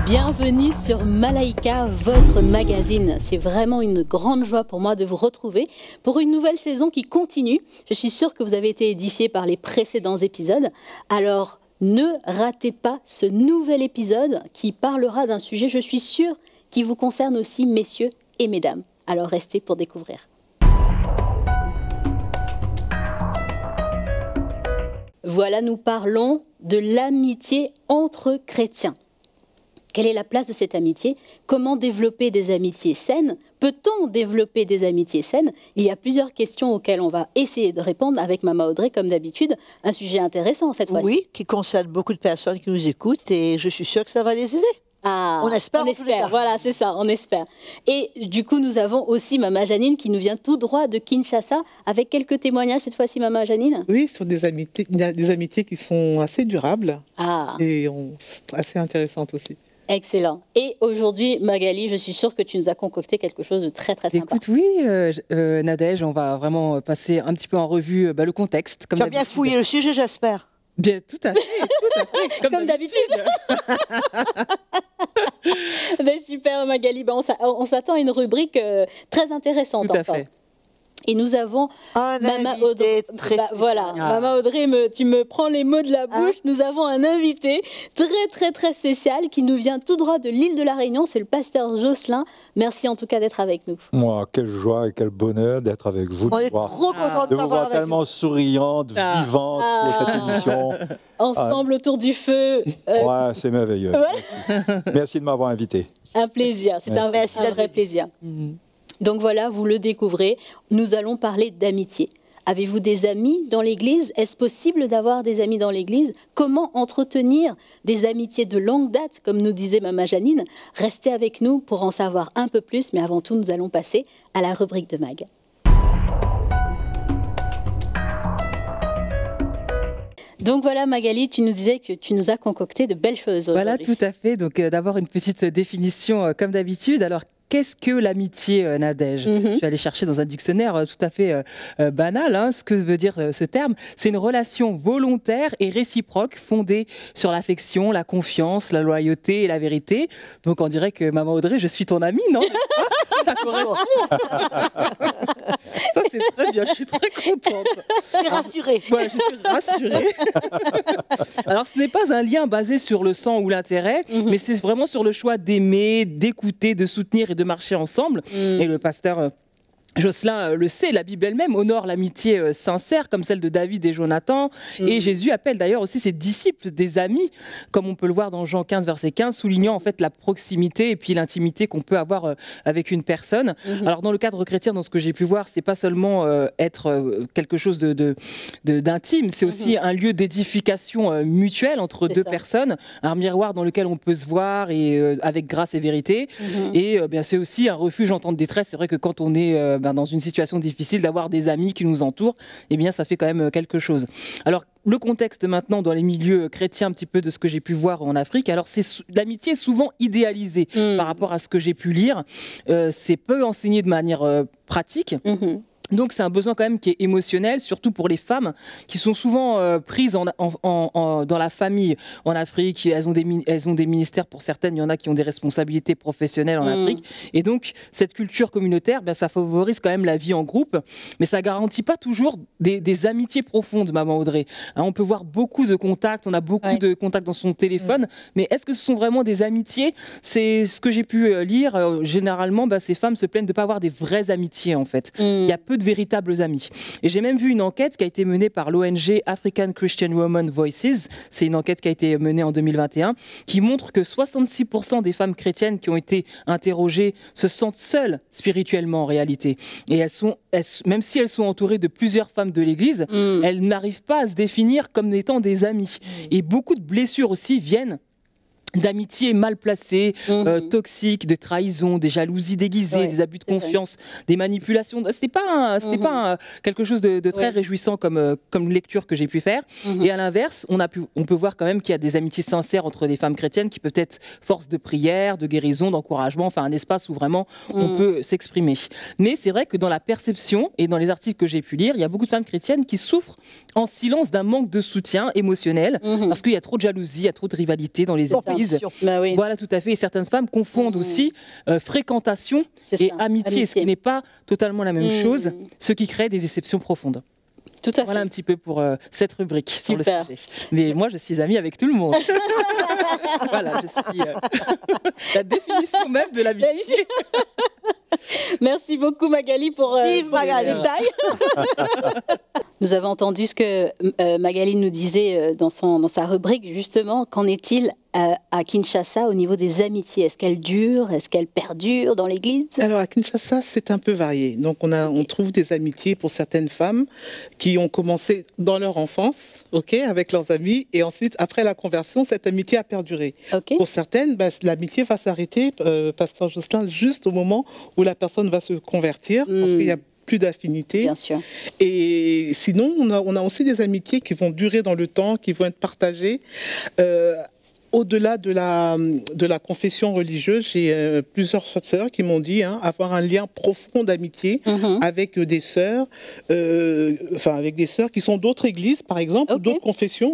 Bienvenue sur Malaika, votre magazine. C'est vraiment une grande joie pour moi de vous retrouver pour une nouvelle saison qui continue. Je suis sûre que vous avez été édifiés par les précédents épisodes. Alors, ne ratez pas ce nouvel épisode qui parlera d'un sujet, je suis sûre, qui vous concerne aussi, messieurs et mesdames. Alors, restez pour découvrir. Voilà, nous parlons de l'amitié entre chrétiens. Quelle est la place de cette amitié? Comment développer des amitiés saines? Peut-on développer des amitiés saines? Il y a plusieurs questions auxquelles on va essayer de répondre avec Mama Audrey, comme d'habitude. Un sujet intéressant cette fois-ci. Oui, qui concerne beaucoup de personnes qui nous écoutent et je suis sûre que ça va les aider. Ah, on espère. Voilà, c'est ça, on espère. Et du coup, nous avons aussi Mama Janine qui nous vient tout droit de Kinshasa avec quelques témoignages cette fois-ci, Mama Janine. Oui, sur des amitiés qui sont assez durables et assez intéressantes aussi. Excellent. Et aujourd'hui, Magali, je suis sûre que tu nous as concocté quelque chose de très très sympa. Écoute, oui, Nadège, on va vraiment passer un petit peu en revue le contexte. Tu as bien fouillé le sujet, j'espère. Bien, tout à fait, comme d'habitude. Ben, super, Magali. Ben, on s'attend à une rubrique très intéressante. Tout à fait. Et nous avons Mama Audrey. Mama Audrey, tu me prends les mots de la bouche. Nous avons un invité très très très spécial qui nous vient tout droit de l'île de la Réunion. C'est le pasteur Jocelyn. Merci en tout cas d'être avec nous. Moi, quelle joie et quel bonheur d'être avec vous. On est trop contents de vous voir tellement souriante, vivante pour cette émission. Ensemble autour du feu. Ouais, c'est merveilleux. Ouais. Merci de m'avoir invité. Un plaisir. C'est un vrai plaisir. Donc voilà, vous le découvrez, nous allons parler d'amitié. Avez-vous des amis dans l'Église? Est-ce possible d'avoir des amis dans l'Église? Comment entretenir des amitiés de longue date, comme nous disait Mama Janine? Restez avec nous pour en savoir un peu plus, mais avant tout, nous allons passer à la rubrique de Mag. Donc voilà, Magali, tu nous disais que tu nous as concocté de belles choses aujourd'hui. Voilà, tout à fait. Donc d'abord une petite définition comme d'habitude. Alors, qu'est-ce que l'amitié, Nadège? Je suis allée chercher dans un dictionnaire tout à fait banal ce que veut dire ce terme. C'est une relation volontaire et réciproque fondée sur l'affection, la confiance, la loyauté et la vérité. Donc on dirait que Maman Audrey, je suis ton amie, non? Ça correspond. Ça c'est très bien, je suis très contente. Je suis rassurée. Ouais, je suis rassurée. Alors ce n'est pas un lien basé sur le sang ou l'intérêt, mais c'est vraiment sur le choix d'aimer, d'écouter, de soutenir et de marcher ensemble. Et le pasteur Jocelyn le sait, la Bible elle-même honore l'amitié sincère comme celle de David et Jonathan. Et Jésus appelle d'ailleurs aussi ses disciples des amis, comme on peut le voir dans Jean 15, verset 15, soulignant en fait la proximité et puis l'intimité qu'on peut avoir avec une personne. Alors dans le cadre chrétien, dans ce que j'ai pu voir, c'est pas seulement être quelque chose d'intime, c'est aussi un lieu d'édification mutuelle entre deux personnes, un miroir dans lequel on peut se voir et avec grâce et vérité. Et bien c'est aussi un refuge en temps de détresse. C'est vrai que quand on est dans une situation difficile, d'avoir des amis qui nous entourent, eh bien ça fait quand même quelque chose. Alors le contexte maintenant dans les milieux chrétiens, un petit peu de ce que j'ai pu voir en Afrique, alors l'amitié est souvent idéalisée par rapport à ce que j'ai pu lire. C'est peu enseigné de manière pratique. Donc c'est un besoin quand même qui est émotionnel, surtout pour les femmes qui sont souvent prises dans la famille en Afrique. Elles ont des ministères pour certaines, il y en a qui ont des responsabilités professionnelles en Afrique. Et donc cette culture communautaire, ça favorise quand même la vie en groupe, mais ça garantit pas toujours des amitiés profondes, Maman Audrey. On peut voir beaucoup de contacts, on a beaucoup de contacts dans son téléphone, mais est-ce que ce sont vraiment des amitiés? C'est ce que j'ai pu lire. Généralement, ces femmes se plaignent de ne pas avoir des vraies amitiés en fait. Il y a peu de véritables amis. Et j'ai même vu une enquête qui a été menée par l'ONG African Christian Women Voices. C'est une enquête qui a été menée en 2021 qui montre que 66% des femmes chrétiennes qui ont été interrogées se sentent seules spirituellement en réalité. Et même si elles sont entourées de plusieurs femmes de l'Église, elles n'arrivent pas à se définir comme étant des amies. Et beaucoup de blessures aussi viennent d'amitiés mal placées, toxiques, de trahisons, des jalousies déguisées, des abus de confiance, des manipulations. C'était pas quelque chose de très réjouissant comme lecture que j'ai pu faire. Et à l'inverse, on peut voir quand même qu'il y a des amitiés sincères entre des femmes chrétiennes qui peuvent être force de prière, de guérison, d'encouragement, enfin un espace où vraiment on peut s'exprimer. Mais c'est vrai que dans la perception et dans les articles que j'ai pu lire, il y a beaucoup de femmes chrétiennes qui souffrent en silence d'un manque de soutien émotionnel parce qu'il y a trop de jalousie, il y a trop de rivalité dans les églises. l'Église. Voilà, tout à fait. Et certaines femmes confondent aussi fréquentation et amitié, ce qui n'est pas totalement la même chose, ce qui crée des déceptions profondes. Tout à fait. Voilà un petit peu pour cette rubrique sur le sujet. Mais moi, je suis amie avec tout le monde. Voilà, je suis la définition même de l'amitié. Merci beaucoup Magali pour les détails. Nous avons entendu ce que Magali nous disait dans sa rubrique, justement. Qu'en est-il à Kinshasa au niveau des amitiés? Est-ce qu'elles durent? Est-ce qu'elles perdurent dans l'Église? Alors à Kinshasa, c'est un peu varié. Donc on trouve des amitiés pour certaines femmes qui ont commencé dans leur enfance, avec leurs amis, et ensuite, après la conversion, cette amitié a perduré. Pour certaines, l'amitié va s'arrêter, Pasteur Jocelyn, juste au moment où la personne va se convertir, parce qu'il y a plus d'affinité. Bien sûr. Et sinon, on a aussi des amitiés qui vont durer dans le temps, qui vont être partagées. Au-delà de la confession religieuse, j'ai plusieurs sœurs qui m'ont dit avoir un lien profond d'amitié avec des sœurs, avec des sœurs qui sont d'autres églises, par exemple, ou d'autres confessions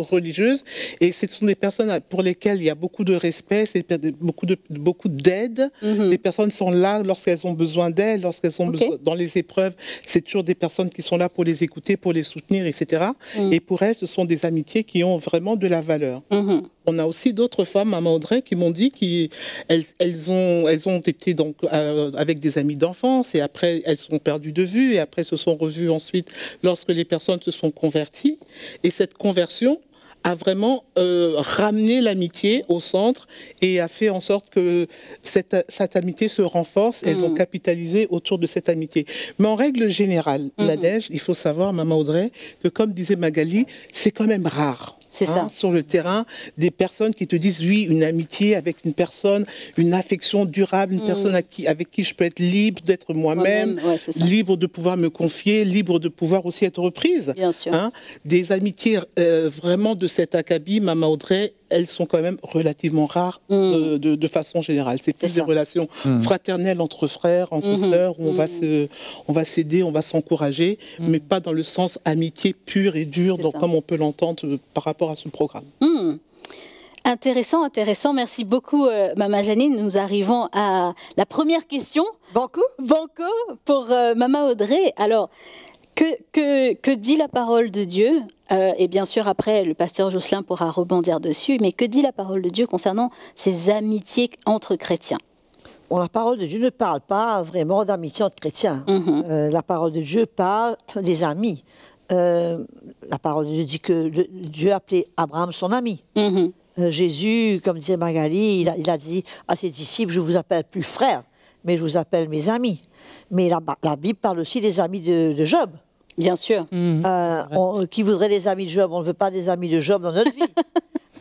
religieuses. Et ce sont des personnes pour lesquelles il y a beaucoup de respect, beaucoup d'aide. Les personnes sont là lorsqu'elles ont besoin d'aide, lorsqu'elles ont besoin dans les épreuves. C'est toujours des personnes qui sont là pour les écouter, pour les soutenir, etc. Et pour elles, ce sont des amitiés qui ont vraiment de la valeur. On a aussi d'autres femmes, Maman Audrey, qui m'ont dit qu'elles ont été donc avec des amis d'enfance, et après elles sont perdues de vue, et après se sont revues ensuite lorsque les personnes se sont converties. Et cette conversion a vraiment ramené l'amitié au centre et a fait en sorte que cette amitié se renforce. Elles ont capitalisé autour de cette amitié. Mais en règle générale, Nadège, il faut savoir, Maman Audrey, que comme disait Magali, c'est quand même rare. C'est ça. Sur le terrain, des personnes qui te disent oui, une amitié avec une personne, une affection durable, une personne avec qui je peux être libre d'être moi-même, libre de pouvoir me confier, libre de pouvoir aussi être reprise. Bien sûr. Des amitiés vraiment de cet acabit, Maman Audrey, elles sont quand même relativement rares de façon générale. C'est plus des relations fraternelles entre frères, entre sœurs, où on va s'aider, on va s'encourager, mais pas dans le sens amitié pure et dure, donc, comme on peut l'entendre par rapport à ce programme. Intéressant. Merci beaucoup, Maman Janine. Nous arrivons à la première question. Banco pour Maman Audrey. Alors, que dit la parole de Dieu? Et bien sûr, après, le pasteur Jocelyn pourra rebondir dessus. Mais que dit la parole de Dieu concernant ces amitiés entre chrétiens? La parole de Dieu ne parle pas vraiment d'amitié entre chrétiens. La parole de Dieu parle des amis. La parole de Dieu dit que Dieu a appelé Abraham son ami. Jésus, comme disait Magali, il a dit à ses disciples, je vous appelle plus frères, mais je vous appelle mes amis. Mais la Bible parle aussi des amis de Job. Bien sûr. Qui voudrait des amis de Job? On ne veut pas des amis de Job dans notre vie.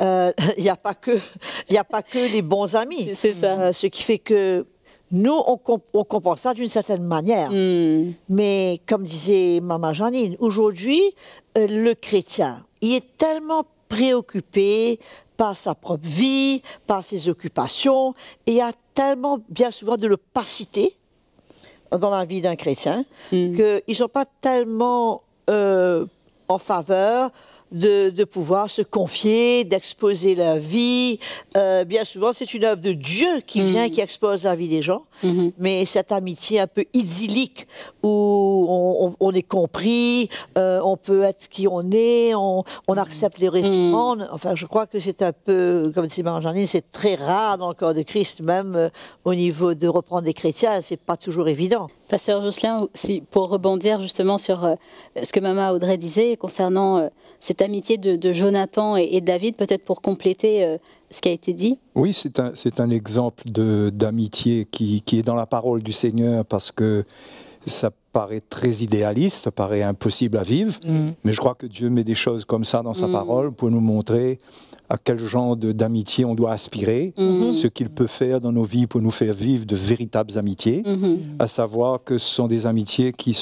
Il n'y a pas que les bons amis. C'est ça. Ce qui fait que nous, on comprend ça d'une certaine manière. Mais comme disait Maman Janine, aujourd'hui, le chrétien, il est tellement préoccupé par sa propre vie, par ses occupations, et il y a tellement, bien souvent, de l'opacité dans la vie d'un chrétien, qu'ils ne sont pas tellement en faveur de pouvoir se confier, d'exposer leur vie. Bien souvent, c'est une œuvre de Dieu qui vient, qui expose la vie des gens. Mais cette amitié un peu idyllique, où on est compris, on peut être qui on est, on accepte les réprimandes. Enfin, je crois que c'est un peu, comme dit Marie-Janine, c'est très rare dans le corps de Christ, même au niveau de reprendre des chrétiens, c'est pas toujours évident. Pasteur Jocelyn, pour rebondir justement sur ce que Maman Audrey disait concernant cette amitié de Jonathan et David, peut-être pour compléter ce qui a été dit. Oui, c'est un exemple d'amitié qui est dans la parole du Seigneur, parce que ça paraît très idéaliste, ça paraît impossible à vivre, mais je crois que Dieu met des choses comme ça dans sa parole pour nous montrer à quel genre d'amitié on doit aspirer, ce qu'il peut faire dans nos vies pour nous faire vivre de véritables amitiés, à savoir que ce sont des amitiés qui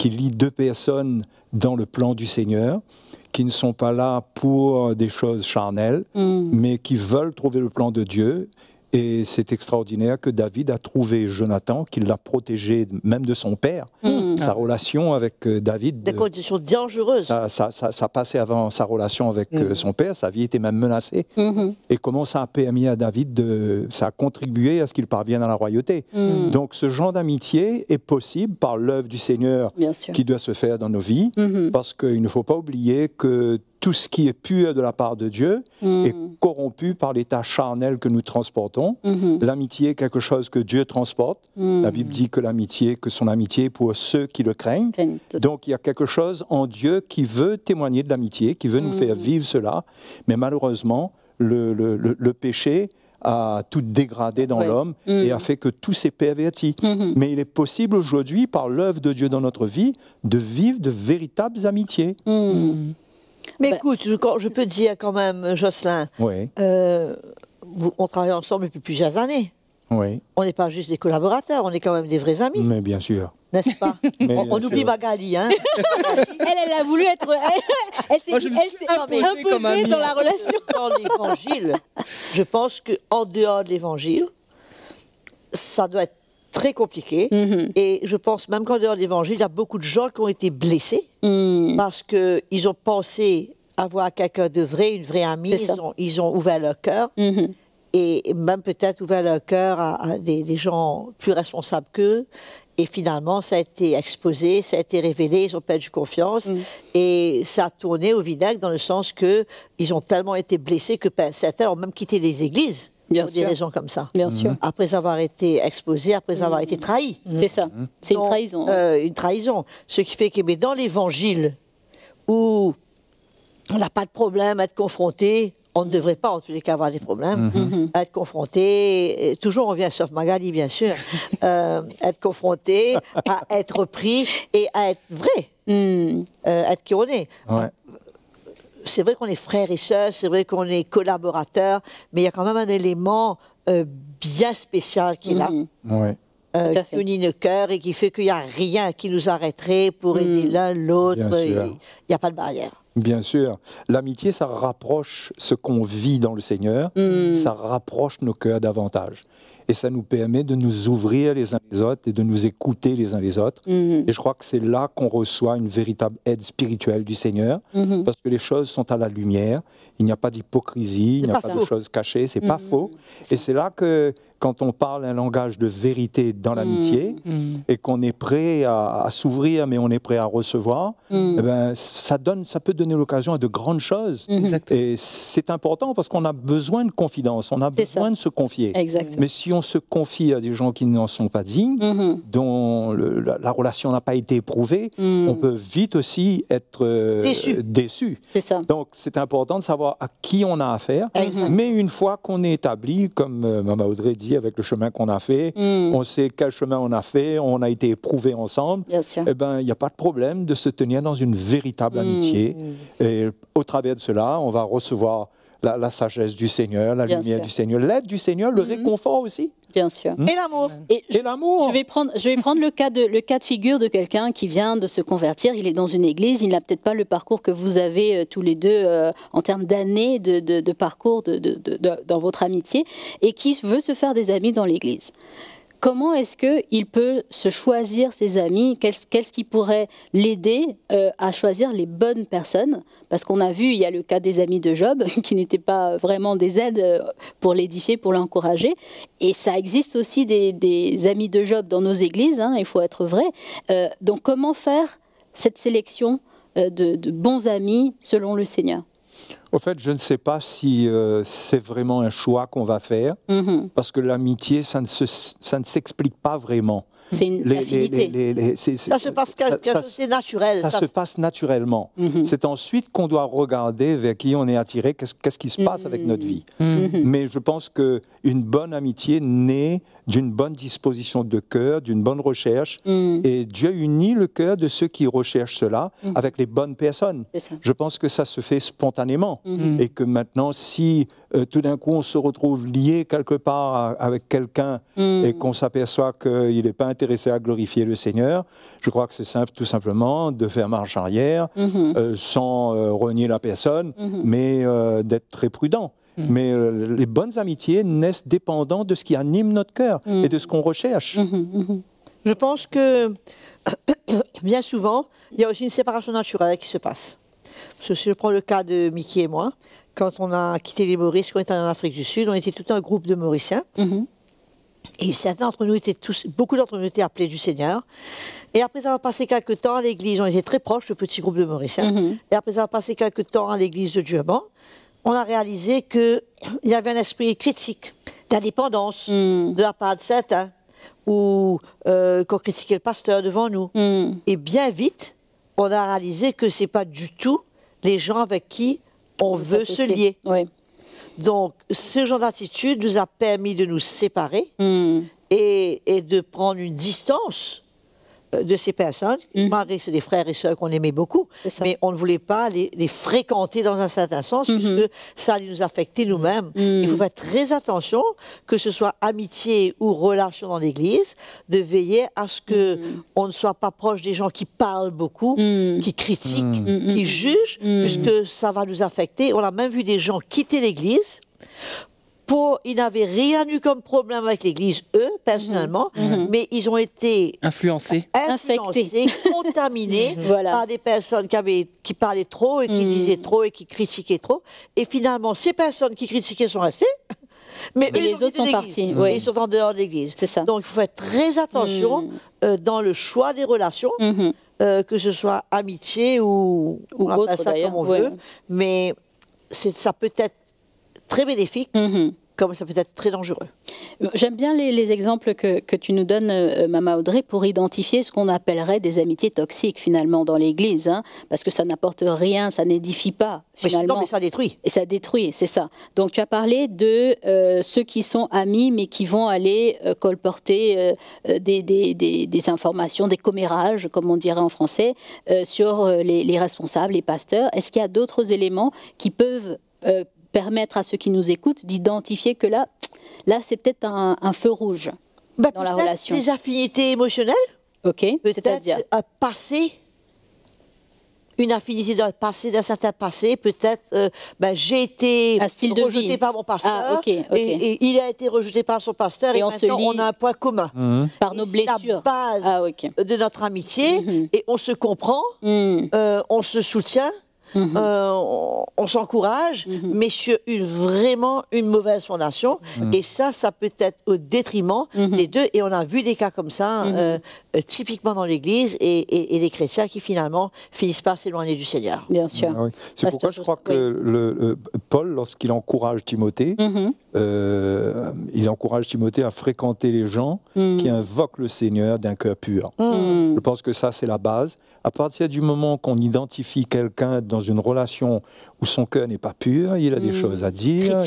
lient deux personnes dans le plan du Seigneur, qui ne sont pas là pour des choses charnelles, mais qui veulent trouver le plan de Dieu Et c'est extraordinaire que David a trouvé Jonathan, qui l'a protégé même de son père. Sa relation avec David... Des conditions dangereuses. Ça passait avant sa relation avec son père, sa vie était même menacée. Et comment ça a permis à David ça a contribué à ce qu'il parvienne à la royauté. Donc ce genre d'amitié est possible par l'œuvre du Seigneur qui doit se faire dans nos vies, parce qu'il ne faut pas oublier que tout ce qui est pur de la part de Dieu est corrompu par l'état charnel que nous transportons. L'amitié est quelque chose que Dieu transporte. La Bible dit que son amitié est pour ceux qui le craignent. Donc il y a quelque chose en Dieu qui veut témoigner de l'amitié, qui veut nous faire vivre cela. Mais malheureusement, le péché a tout dégradé dans l'homme et a fait que tout s'est perverti. Mais il est possible aujourd'hui, par l'œuvre de Dieu dans notre vie, de vivre de véritables amitiés. Mais écoute, je peux te dire quand même, Jocelyn, on travaille ensemble depuis plusieurs années. Oui. On n'est pas juste des collaborateurs, on est quand même des vrais amis. Mais bien sûr. N'est-ce pas? On oublie Magali, hein. Elle a voulu être... Elle s'est imposée dans la relation. Dans l'évangile, je pense qu'en dehors de l'évangile, ça doit être très compliqué. Et je pense même qu'en dehors de l'évangile, il y a beaucoup de gens qui ont été blessés parce qu'ils ont pensé avoir quelqu'un de vrai, une vraie amie. Ils ont ouvert leur cœur. Et même peut-être ouvert leur cœur à des gens plus responsables qu'eux. Et finalement, ça a été exposé, ça a été révélé, ils ont perdu confiance. Et ça a tourné au vinaigre dans le sens qu'ils ont tellement été blessés que certains ont même quitté les églises. Pour des raisons comme ça. Bien sûr. Après avoir été exposés, après avoir été trahis. C'est ça. C'est une trahison. Une trahison. Ce qui fait que mais dans l'évangile, où on n'a pas de problème à être confronté, on ne devrait pas en tous les cas avoir des problèmes, à être confronté, toujours on vient, sauf Magali bien sûr, être confronté, à être pris et à être vrai, être qui on est. C'est vrai qu'on est frères et sœurs, c'est vrai qu'on est collaborateurs, mais il y a quand même un élément bien spécial qui est là, qui unit nos cœurs et qui fait qu'il n'y a rien qui nous arrêterait pour aider l'un l'autre. Il n'y a pas de barrière. Bien sûr. L'amitié, ça rapproche ce qu'on vit dans le Seigneur, ça rapproche nos cœurs davantage. Et ça nous permet de nous ouvrir les uns les autres et de nous écouter les uns les autres. Et je crois que c'est là qu'on reçoit une véritable aide spirituelle du Seigneur, parce que les choses sont à la lumière, il n'y a pas d'hypocrisie, il n'y a pas de choses cachées, c'est pas faux. Et c'est là que, quand on parle un langage de vérité dans l'amitié, et qu'on est prêt à s'ouvrir, mais on est prêt à recevoir, eh ben, ça peut donner l'occasion à de grandes choses. Et c'est important parce qu'on a besoin de confidence, on a besoin de se confier. Mais si on se confie à des gens qui n'en sont pas dignes, dont la relation n'a pas été éprouvée, on peut vite aussi être déçu. C'est ça. Donc c'est important de savoir à qui on a affaire. Mais une fois qu'on est établi, comme Maman Audrey dit, avec le chemin qu'on a fait, on sait quel chemin on a fait, on a été éprouvés ensemble, eh ben, il n'y a pas de problème de se tenir dans une véritable amitié. Et au travers de cela, on va recevoir la sagesse du Seigneur, la lumière du Seigneur, l'aide du Seigneur, le réconfort aussi. Bien sûr. Et l'amour. Et l'amour. Je vais prendre le cas de figure de quelqu'un qui vient de se convertir. Il est dans une église. Il n'a peut-être pas le parcours que vous avez tous les deux en termes d'années de parcours dans votre amitié et qui veut se faire des amis dans l'église. Comment est-ce qu'il peut se choisir ses amis? Qu'est-ce qui pourrait l'aider à choisir les bonnes personnes? Parce qu'on a vu, il y a le cas des amis de Job, qui n'étaient pas vraiment des aides pour l'édifier, pour l'encourager. Et ça existe aussi des amis de Job dans nos églises, hein, il faut être vrai. Donc comment faire cette sélection de bons amis selon le Seigneur? Au fait, je ne sais pas si c'est vraiment un choix qu'on va faire, parce que l'amitié, ça ne s'explique pas vraiment. C'est une affinité. Ça se passe c'est naturel. Ça se passe naturellement. C'est ensuite qu'on doit regarder vers qui on est attiré, qu'est-ce qui se passe avec notre vie. Mais je pense qu'une bonne amitié naît d'une bonne disposition de cœur, d'une bonne recherche. Et Dieu unit le cœur de ceux qui recherchent cela avec les bonnes personnes. Je pense que ça se fait spontanément. Et que maintenant, si tout d'un coup on se retrouve lié quelque part avec quelqu'un et qu'on s'aperçoit qu'il n'est pas intéressé à glorifier le Seigneur, je crois que c'est simple, tout simplement de faire marche arrière sans renier la personne, mais d'être très prudent. Mais les bonnes amitiés naissent dépendant de ce qui anime notre cœur et de ce qu'on recherche. Je pense que bien souvent, il y a aussi une séparation naturelle qui se passe. Parce que si je prends le cas de Mickey et moi, quand on a quitté les Maurices, quand on était en Afrique du Sud, on était tout un groupe de Mauriciens. Et certains d'entre nous étaient beaucoup d'entre nous étaient appelés du Seigneur. Et après avoir passé quelques temps à l'église, on était très proches, le petit groupe de Mauriciens. Et après avoir passé quelques temps à l'église de Durban, on a réalisé qu'il y avait un esprit critique, d'indépendance de la part de certains, ou qu'on critiquait le pasteur devant nous. Et bien vite, on a réalisé que ce n'est pas du tout les gens avec qui on veut se lier. Oui. Donc, ce genre d'attitude nous a permis de nous séparer et de prendre une distance de ces personnes, malgré que c'est des frères et sœurs qu'on aimait beaucoup, mais on ne voulait pas les fréquenter dans un certain sens, puisque ça allait nous affecter nous-mêmes. Il faut faire très attention, que ce soit amitié ou relation dans l'Église, de veiller à ce qu'on ne soit pas proche des gens qui parlent beaucoup, qui critiquent, qui jugent, puisque ça va nous affecter. On a même vu des gens quitter l'Église. Ils n'avaient rien eu comme problème avec l'Église, eux, personnellement, mais ils ont été influencés, contaminés par des personnes qui parlaient trop et qui disaient trop et qui critiquaient trop. Et finalement, ces personnes qui critiquaient sont restées, mais eux, les autres sont partis. Ils sont en dehors de l'Église. Donc, il faut faire très attention dans le choix des relations, que ce soit amitié ou on appelle ça comme on veut, mais ça peut être très bénéfique, comme ça peut être très dangereux. J'aime bien les exemples que tu nous donnes, Mama Audrey, pour identifier ce qu'on appellerait des amitiés toxiques, finalement, dans l'Église, parce que ça n'apporte rien, ça n'édifie pas, finalement. Mais ça détruit. Et ça détruit, c'est ça. Donc, tu as parlé de ceux qui sont amis, mais qui vont aller colporter des informations, des commérages, comme on dirait en français, sur les responsables, les pasteurs. Est-ce qu'il y a d'autres éléments qui peuvent permettre à ceux qui nous écoutent d'identifier que là c'est peut-être un feu rouge dans la relation. Des affinités émotionnelles. Ok. C'est-à-dire une affinité d'un passé, d'un certain passé. Peut-être, j'ai été rejeté par mon pasteur. Et il a été rejeté par son pasteur. Et maintenant, on a un point commun. Par nos blessures. C'est la base de notre amitié. Et on se comprend, on se soutient. On s'encourage, mais sur vraiment une mauvaise fondation. Et ça peut être au détriment des deux. Et on a vu des cas comme ça, typiquement dans l'Église, et des chrétiens qui finalement finissent par s'éloigner du Seigneur. Bien sûr. Oui. C'est pourquoi je crois que Paul, lorsqu'il encourage Timothée, il encourage Timothée à fréquenter les gens qui invoquent le Seigneur d'un cœur pur. Je pense que ça, c'est la base. À partir du moment qu'on identifie quelqu'un dans une relation où son cœur n'est pas pur, il a des choses à dire,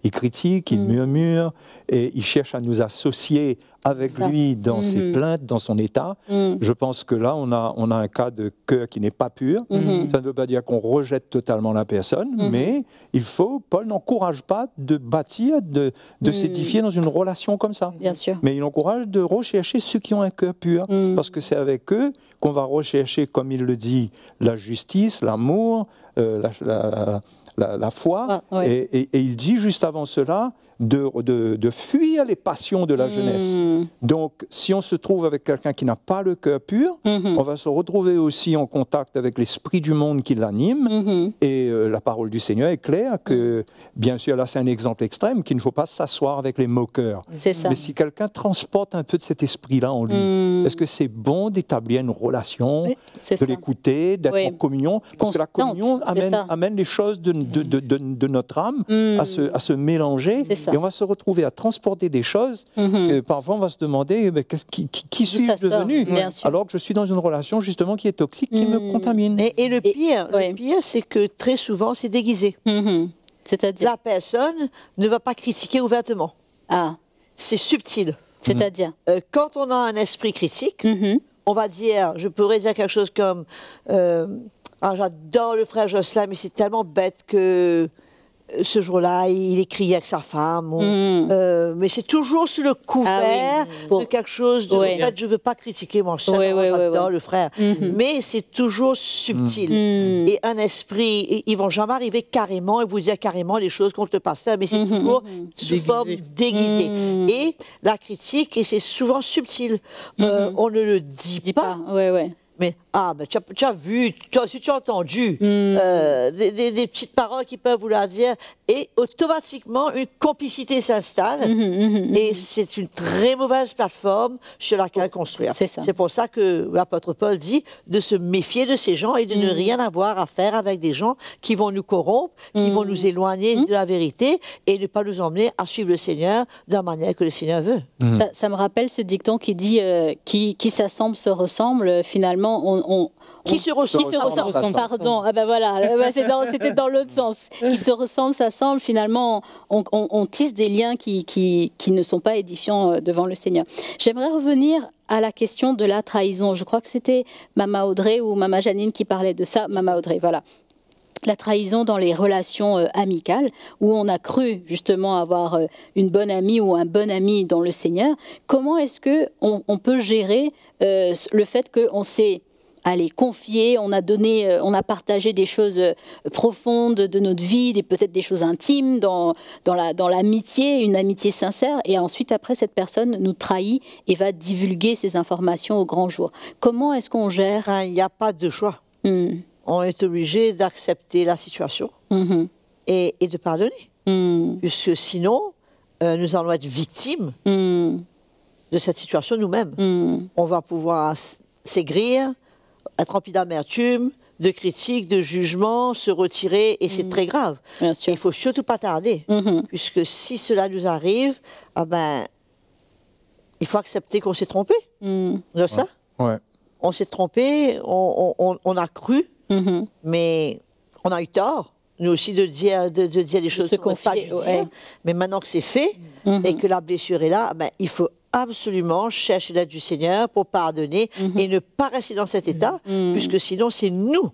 il critique, il murmure, et il cherche à nous associer avec lui dans ses plaintes, dans son état. Je pense que là, on a un cas de cœur qui n'est pas pur. Ça ne veut pas dire qu'on rejette totalement la personne, mais Paul n'encourage pas de bâtir, de s'édifier dans une relation comme ça. Bien sûr. Mais il encourage de rechercher ceux qui ont un cœur pur, parce que c'est avec eux qu'on va rechercher, comme il le dit, la justice, l'amour, la foi. Et il dit juste avant cela de fuir les passions de la jeunesse. Donc, si on se trouve avec quelqu'un qui n'a pas le cœur pur, on va se retrouver aussi en contact avec l'esprit du monde qui l'anime. Et la parole du Seigneur est claire que, bien sûr, là c'est un exemple extrême, qu'il ne faut pas s'asseoir avec les moqueurs. C'est ça. Mais si quelqu'un transporte un peu de cet esprit-là en lui, est-ce que c'est bon d'établir une relation, de l'écouter, d'être en communion? Parce que la communion amène les choses de notre âme à se mélanger. Et on va se retrouver à transporter des choses. Et parfois, on va se demander qui suis-je devenu, alors que je suis dans une relation justement qui est toxique, qui me contamine. Et le pire, c'est que très souvent, c'est déguisé. C'est-à-dire, la personne ne va pas critiquer ouvertement. C'est subtil. C'est-à-dire, quand on a un esprit critique, on va dire, je pourrais dire quelque chose comme j'adore le frère Jocelyn, mais c'est tellement bête que ce jour-là, il est crié avec sa femme. Mais c'est toujours sous le couvert de quelque chose. En fait, je ne veux pas critiquer mon soeur, j'adore le frère. Mais c'est toujours subtil. Et un esprit, ils ne vont jamais arriver carrément et vous dire carrément les choses contre le pasteur, mais c'est toujours sous forme déguisée. Et la critique, et c'est souvent subtil. On ne le dit pas. Mais, tu as vu, si tu as entendu des petites paroles qui peuvent vouloir dire, et automatiquement, une complicité s'installe, et c'est une très mauvaise plateforme sur laquelle construire. C'est pour ça que l'apôtre Paul dit de se méfier de ces gens et de ne rien avoir à faire avec des gens qui vont nous corrompre, qui vont nous éloigner de la vérité et ne pas nous emmener à suivre le Seigneur de la manière que le Seigneur veut. Ça me rappelle ce dicton qui dit qui s'assemble se ressemble, finalement. Qui se ressemble, pardon. Ah ben voilà, c'était dans l'autre sens. Qui se ressemble, s'assemble. Finalement, on tisse des liens qui ne sont pas édifiants devant le Seigneur. J'aimerais revenir à la question de la trahison. Je crois que c'était Mama Audrey ou Mama Janine qui parlait de ça. Mama Audrey, voilà. La trahison dans les relations amicales, où on a cru justement avoir une bonne amie ou un bon ami dans le Seigneur. Comment est-ce qu'on peut gérer le fait qu'on s'est confié, on a partagé des choses profondes de notre vie, peut-être des choses intimes dans l'amitié, une amitié sincère, et ensuite après cette personne nous trahit et va divulguer ces informations au grand jour. Comment est-ce qu'on gère? Il n'y a pas de choix. On est obligé d'accepter la situation et de pardonner. Puisque sinon, nous allons être victimes de cette situation nous-mêmes. On va pouvoir s'aigrir, être rempli d'amertume, de critiques, de jugements, se retirer, et c'est très grave. Il ne faut surtout pas tarder, puisque si cela nous arrive, il faut accepter qu'on s'est trompé. De ça on s'est trompé, on a cru, mais on a eu tort, nous aussi, de dire des choses qu'on ne pas dû dire. Mais maintenant que c'est fait et que la blessure est là, il faut absolument chercher l'aide du Seigneur pour pardonner et ne pas rester dans cet état, puisque sinon c'est nous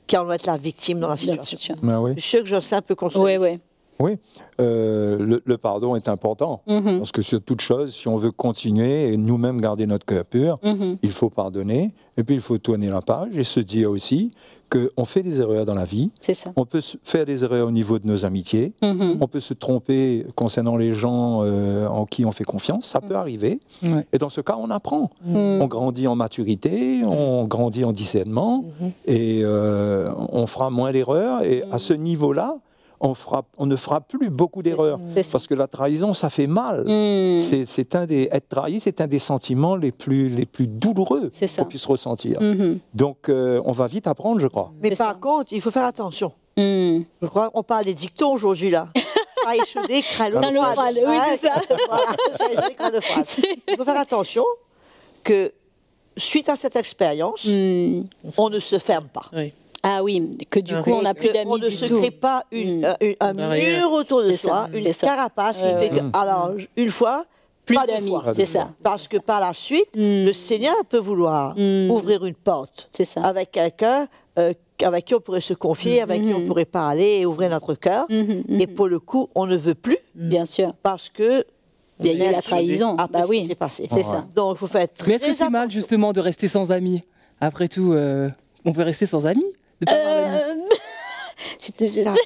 qui allons être la victime dans la situation. Je suis sûr que Jocelyn peut construire. Oui, le pardon est important, parce que sur toute chose, si on veut continuer et nous-mêmes garder notre cœur pur, il faut pardonner, et puis il faut tourner la page et se dire aussi qu'on fait des erreurs dans la vie. On peut faire des erreurs au niveau de nos amitiés, on peut se tromper concernant les gens en qui on fait confiance, ça peut arriver, et dans ce cas, on apprend. On grandit en maturité, on grandit en discernement, et on fera moins d'erreurs, et à ce niveau-là, on ne fera plus beaucoup d'erreurs, parce que la trahison, ça fait mal. Être trahi, c'est un des sentiments les plus douloureux qu'on puisse ressentir. Donc, on va vite apprendre, je crois. Mais par contre, il faut faire attention. Je crois qu'on parle des dictons aujourd'hui, là. Échaudé, craint le froid. Oui, c'est ça. Il faut faire attention que, suite à cette expérience, on ne se ferme pas. Ah oui, que du coup, on n'a plus d'amis du tout. On ne se crée pas un mur autour de soi, une carapace qui fait que, alors, une fois, plus d'amis, c'est ça. Parce que par la suite, le Seigneur peut vouloir ouvrir une porte avec quelqu'un avec qui on pourrait se confier, avec qui on pourrait parler et ouvrir notre cœur. Et pour le coup, on ne veut plus. Bien sûr. Parce que il y a eu la trahison. Bah oui, c'est passé. C'est ça. Donc, il faut faire très Mais est-ce que c'est mal, justement, de rester sans amis? Après tout, on peut rester sans amis?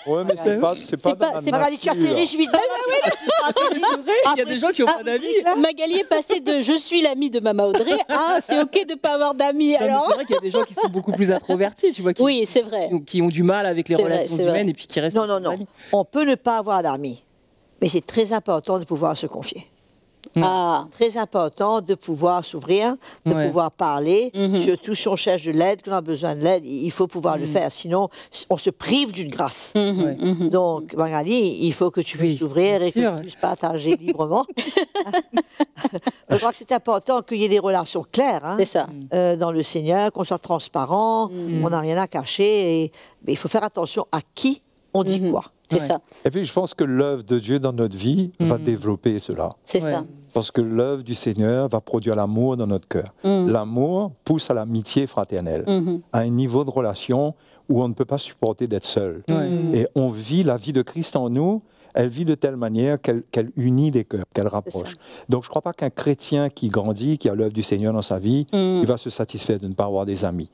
Ouais, mais c'est pas dans la nature. Il y a des gens qui n'ont pas d'amis. Magali est passée de je suis l'ami de Mama Audrey à c'est ok de ne pas avoir d'amis. C'est vrai qu'il y a des gens qui sont beaucoup plus introvertis, tu vois, oui, c'est vrai. Qui ont du mal avec les relations humaines et puis qui restent sans amis. On peut ne pas avoir d'amis, mais c'est très important de pouvoir se confier. Très important de pouvoir s'ouvrir, de pouvoir parler, surtout si on cherche de l'aide, qu'on a besoin de l'aide, il faut pouvoir le faire, sinon on se prive d'une grâce. Donc, Magali, il faut que tu puisses s'ouvrir et que tu puisses partager librement. Je crois que c'est important qu'il y ait des relations claires dans le Seigneur, qu'on soit transparent, on n'a rien à cacher, mais il faut faire attention à qui on dit quoi. C'est ça. Et puis je pense que l'œuvre de Dieu dans notre vie va développer cela. C'est ça. Parce que l'œuvre du Seigneur va produire l'amour dans notre cœur. L'amour pousse à l'amitié fraternelle, à un niveau de relation où on ne peut pas supporter d'être seul. Et on vit la vie de Christ en nous. Elle vit de telle manière qu'elle unit les cœurs, qu'elle rapproche. Donc je ne crois pas qu'un chrétien qui grandit, qui a l'œuvre du Seigneur dans sa vie, il va se satisfaire de ne pas avoir des amis.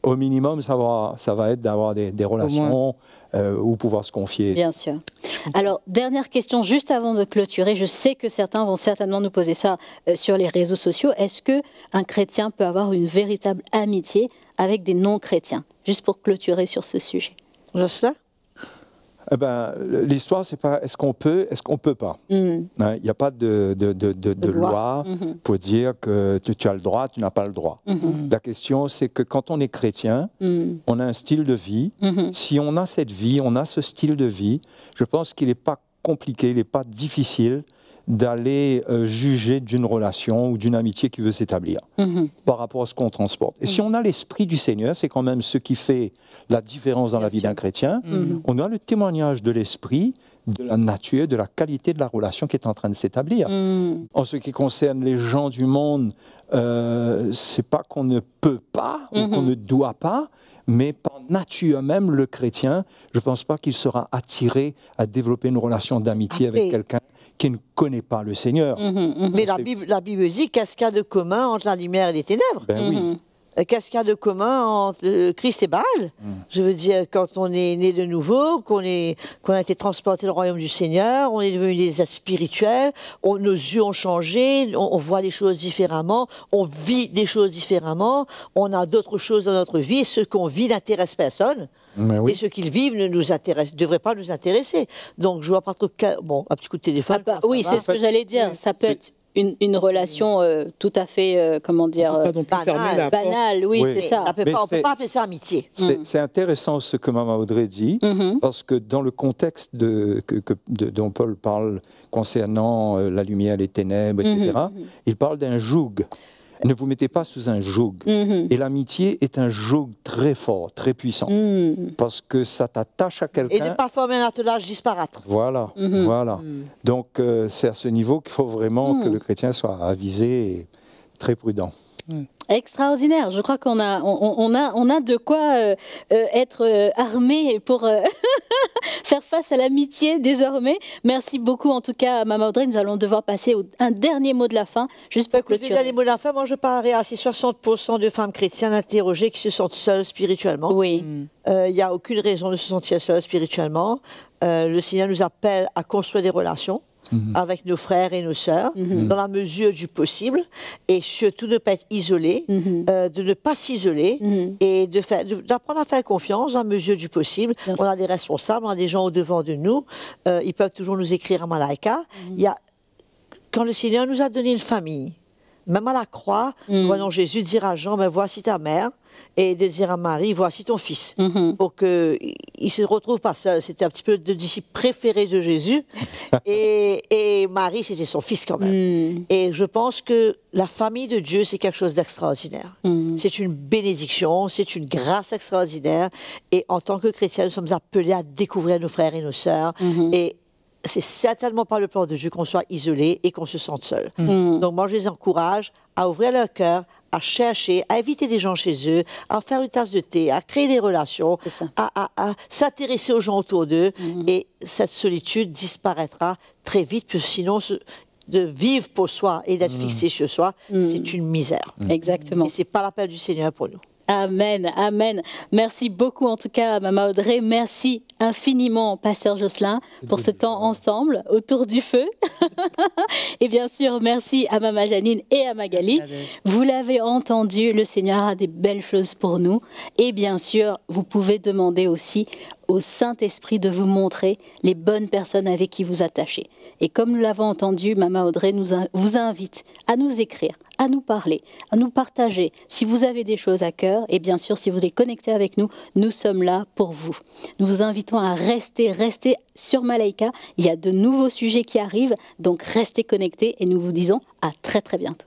Au minimum, ça va être d'avoir des relations où pouvoir se confier. Bien sûr. Alors, dernière question, juste avant de clôturer. Je sais que certains vont certainement nous poser ça sur les réseaux sociaux. Est-ce qu'un chrétien peut avoir une véritable amitié avec des non-chrétiens? Juste pour clôturer sur ce sujet. Jocelyn? Eh ben, l'histoire, c'est pas est-ce qu'on peut pas. Il n'y a pas de loi pour dire que tu as le droit, tu n'as pas le droit. La question, c'est que quand on est chrétien, on a un style de vie. Si on a cette vie, on a ce style de vie, je pense qu'il n'est pas compliqué, il n'est pas difficile d'aller juger d'une relation ou d'une amitié qui veut s'établir par rapport à ce qu'on transporte. Et si on a l'esprit du Seigneur, c'est quand même ce qui fait la différence dans la vie d'un chrétien. On a le témoignage de l'esprit, de la nature, de la qualité de la relation qui est en train de s'établir. En ce qui concerne les gens du monde, c'est pas qu'on ne peut pas ou qu'on ne doit pas, mais par nature même, le chrétien, je pense pas qu'il sera attiré à développer une relation d'amitié avec quelqu'un qui ne connaît pas le Seigneur. Mais la Bible dit qu'est-ce qu'il y a de commun entre la lumière et les ténèbres? Ben oui. Qu'est-ce qu'il y a de commun entre Christ et Baal? Je veux dire, quand on est né de nouveau, qu'on a été transporté au royaume du Seigneur, on est devenu des êtres spirituels, nos yeux ont changé, on voit les choses différemment, on vit des choses différemment, on a d'autres choses dans notre vie, et ce qu'on vit n'intéresse personne. Oui. Et ce qu'ils vivent ne devrait pas nous intéresser. Donc je vois pas trop... Bon, un petit coup de téléphone. Oui, c'est ce que j'allais dire. Ça peut être une relation tout à fait, comment dire, banale. Oui, c'est ça. On ne peut pas appeler ça amitié. C'est intéressant ce que Maman Audrey dit, parce que dans le contexte dont Paul parle concernant la lumière, les ténèbres, etc., il parle d'un joug. Ne vous mettez pas sous un joug. Et l'amitié est un joug très fort, très puissant. Parce que ça t'attache à quelqu'un. Et de ne pas former un attelage disparate. Voilà, voilà. Donc, c'est à ce niveau qu'il faut vraiment que le chrétien soit avisé et très prudent. Extraordinaire. Je crois qu'on a, on a de quoi être armé pour faire face à l'amitié désormais. Merci beaucoup en tout cas, Maman Audrey. Nous allons devoir passer un dernier mot de la fin, juste pour clôturer. Le dernier mot de la fin, moi je parlerai à ces 60% de femmes chrétiennes interrogées qui se sentent seules spirituellement. Oui. Il n'y a aucune raison de se sentir seules spirituellement. Le Seigneur nous appelle à construire des relations avec nos frères et nos sœurs, dans la mesure du possible, et surtout de ne pas être isolé, de ne pas s'isoler, et d'apprendre à faire confiance dans la mesure du possible. On a des responsables, on a des gens au-devant de nous, ils peuvent toujours nous écrire à Malaika. Quand le Seigneur nous a donné une famille, même à la croix, voyons Jésus dire à Jean, voici ta mère, et de dire à Marie, voici ton fils, pour qu'il ne se retrouve pas seul. C'était un petit peu le disciple préféré de Jésus, et Marie, c'était son fils quand même. Et je pense que la famille de Dieu, c'est quelque chose d'extraordinaire. C'est une bénédiction, c'est une grâce extraordinaire, et en tant que chrétiens, nous sommes appelés à découvrir nos frères et nos sœurs, et c'est certainement pas le plan de Dieu qu'on soit isolé et qu'on se sente seul. Donc moi, je les encourage à ouvrir leur cœur, à chercher, à inviter des gens chez eux, à faire une tasse de thé, à créer des relations, à s'intéresser aux gens autour d'eux. Et cette solitude disparaîtra très vite, parce que sinon, de vivre pour soi et d'être fixé sur soi, c'est une misère. Exactement. Et c'est pas l'appel du Seigneur pour nous. Amen, amen. Merci beaucoup en tout cas, Maman Audrey. Merci infiniment, Pasteur Jocelyn, pour ce temps ensemble autour du feu. Et bien sûr, merci à Maman Janine et à Magali. Vous l'avez entendu, le Seigneur a des belles choses pour nous. Et bien sûr, vous pouvez demander aussi au Saint-Esprit de vous montrer les bonnes personnes avec qui vous attachez. Et comme nous l'avons entendu, Maman Audrey vous invite à nous écrire, à nous parler, à nous partager. Si vous avez des choses à cœur, et bien sûr, si vous voulez connecter avec nous, nous sommes là pour vous. Nous vous invitons à rester sur Malaika. Il y a de nouveaux sujets qui arrivent, donc restez connectés et nous vous disons à très très bientôt.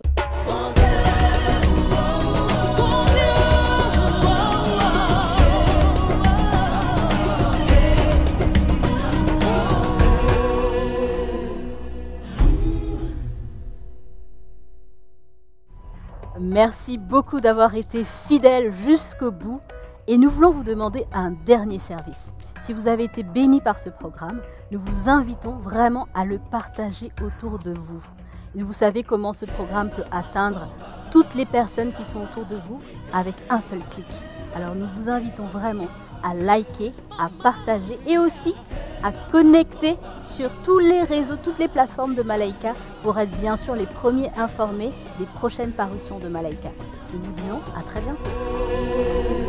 Merci beaucoup d'avoir été fidèles jusqu'au bout. Et nous voulons vous demander un dernier service. Si vous avez été bénis par ce programme, nous vous invitons vraiment à le partager autour de vous. Et vous savez comment ce programme peut atteindre toutes les personnes qui sont autour de vous avec un seul clic. Alors nous vous invitons vraiment à liker, à partager et aussi à connecter sur tous les réseaux, toutes les plateformes de Malaika pour être bien sûr les premiers informés des prochaines parutions de Malaika. Nous vous disons à très bientôt.